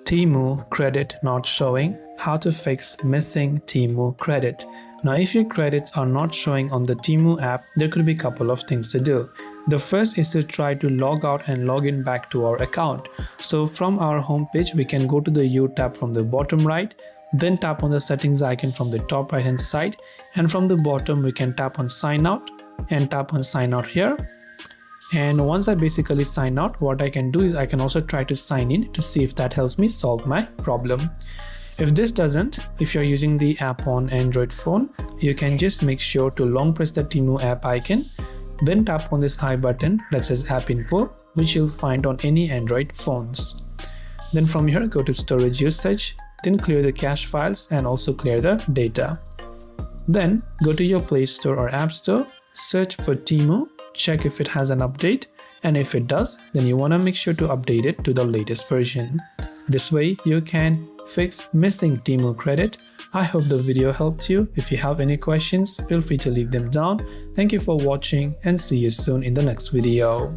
Temu credit not showing. How to fix missing Temu credit. Now, if your credits are not showing on the Temu app, there could be a couple of things to do. The first is to try to log out and log in back to our account. So from our home page, we can go to the U tab from the bottom right, then tap on the settings icon from the top right hand side, and from the bottom we can tap on sign out and tap on sign out here. And once I basically sign out, what I can do is I can also try to sign in to see if that helps me solve my problem. If this doesn't, if you're using the app on Android phone, you can just make sure to long press the Temu app icon, then tap on this I button that says app info, which you'll find on any Android phones. Then from here, go to storage usage, then clear the cache files and also clear the data. Then go to your Play Store or App Store, search for Temu, check if it has an update, and if it does, then you want to make sure to update it to the latest version. This way you can fix missing Temu credit. I hope the video helped you. If you have any questions, feel free to leave them down. Thank you for watching and see you soon in the next video.